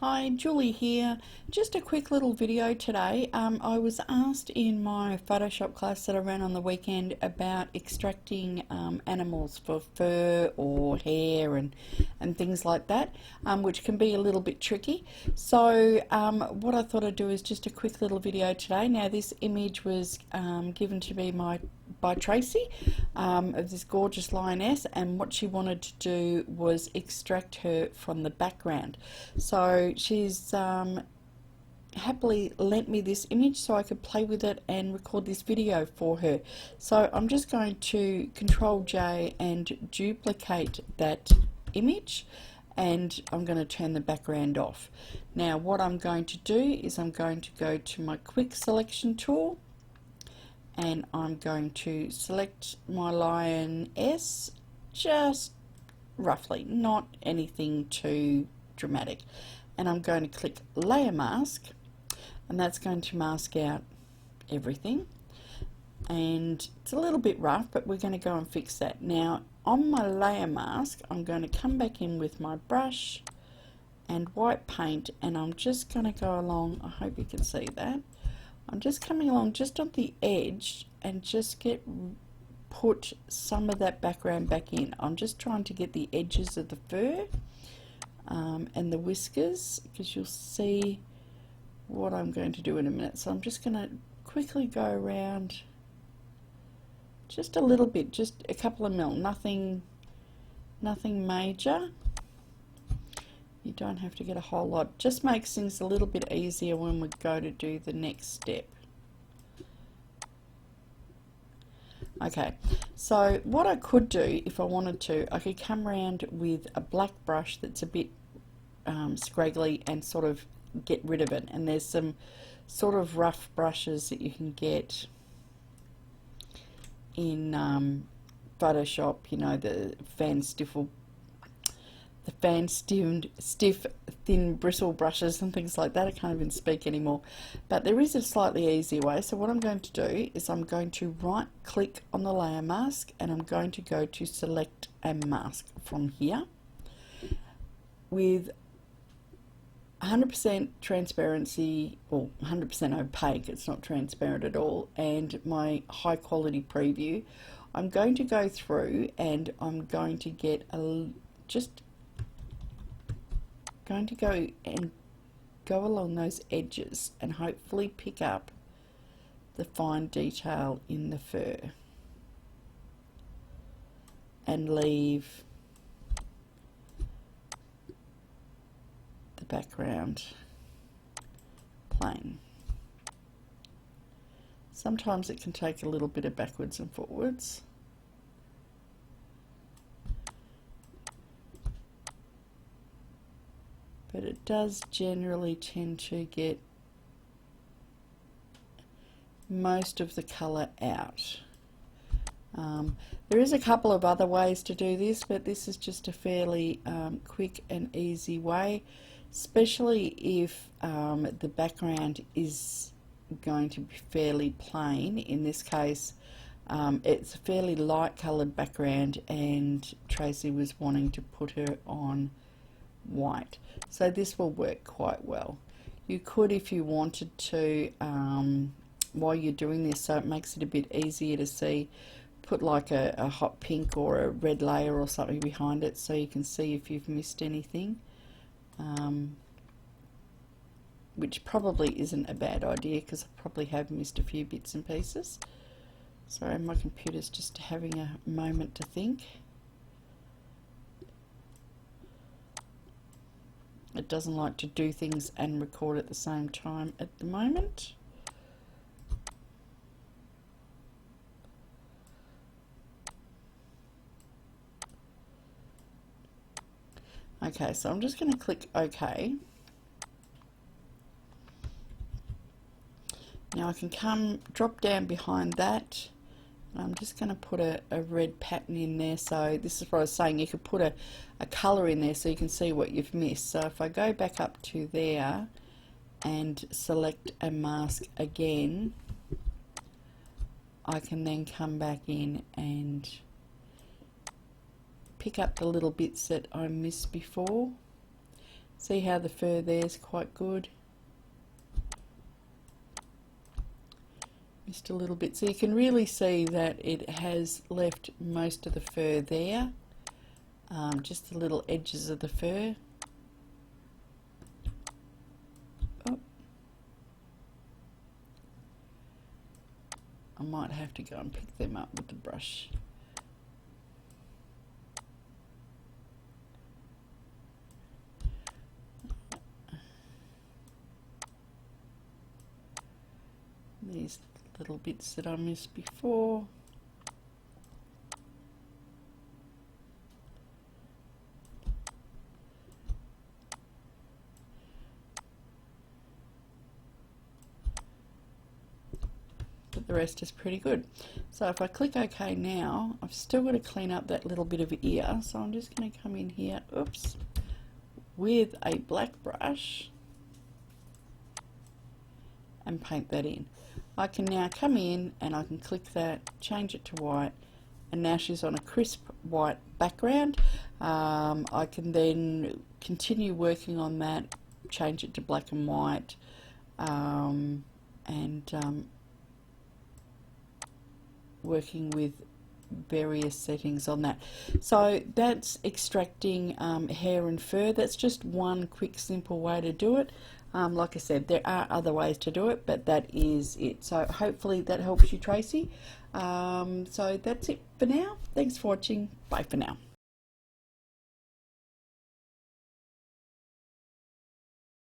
Hi, Julie here. Just a quick little video today. I was asked in my Photoshop class that I ran on the weekend about extracting animals for fur or hair and things like that, which can be a little bit tricky. So what I thought I'd do is just a quick little video today. Now this image was given to me by Tracy of this gorgeous lioness, and what she wanted to do was extract her from the background. So she's happily lent me this image so I could play with it and record this video for her. So I'm just going to Control J and duplicate that image, and I'm going to turn the background off. Now what I'm going to do is I'm going to go to my quick selection tool, and I'm going to select my lioness just roughly, not anything too dramatic, and I'm going to click layer mask, and that's going to mask out everything. And it's a little bit rough, but we're going to go and fix that. Now on my layer mask, I'm going to come back in with my brush and white paint, and I'm just going to go along. I hope you can see that. I'm just coming along just on the edge and just put some of that background back in. I'm just trying to get the edges of the fur and the whiskers, because you'll see what I'm going to do in a minute. So I'm just going to quickly go around just a little bit, just a couple of mil, nothing major. You don't have to get a whole lot. Just makes things a little bit easier when we go to do the next step. Okay, so what I could do if I wanted to, I could come around with a black brush that's a bit scraggly and sort of get rid of it. And there's some sort of rough brushes that you can get in Photoshop, you know, the stiff thin bristle brushes and things like that. I can't even speak anymore, but there is a slightly easier way. So what I'm going to do is I'm going to right click on the layer mask, and I'm going to go to select a mask from here with 100% transparency, or 100% opaque, it's not transparent at all, and my high quality preview. I'm going to go through and I'm going to get going to go along those edges and hopefully pick up the fine detail in the fur and leave the background plain. Sometimes it can take a little bit of backwards and forwards. But it does generally tend to get most of the colour out. There is a couple of other ways to do this, but this is just a fairly quick and easy way, especially if the background is going to be fairly plain. In this case, it's a fairly light coloured background, and Tracy was wanting to put her on white, so this will work quite well. You could, if you wanted to, while you're doing this, so it makes it a bit easier to see, put like a hot pink or a red layer or something behind it so you can see if you've missed anything, which probably isn't a bad idea because I probably have missed a few bits and pieces. Sorry, my computer's just having a moment to think. It doesn't like to do things and record at the same time at the moment. Okay, so I'm just going to click OK. Now I can drop down behind that. I'm just going to put a red pattern in there. So this is what I was saying, you could put a colour in there so you can see what you've missed. So if I go back up to there and select a mask again, I can then come back in and pick up the little bits that I missed before. See how the fur there is quite good. Just a little bit, so you can really see that it has left most of the fur there, just the little edges of the fur. Oh. I might have to go and pick them up with the brush. These little bits that I missed before. But the rest is pretty good. So if I click OK now, I've still got to clean up that little bit of ear, so I'm just going to come in here, oops, with a black brush and paint that in. I can now come in and I can click that, change it to white, and now she's on a crisp white background. I can then continue working on that, change it to black and white, and working with various settings on that. So that's extracting hair and fur. That's just one quick simple way to do it. Like I said, there are other ways to do it, but that is it. So hopefully that helps you, Tracy. So that's it for now. Thanks for watching. Bye for now.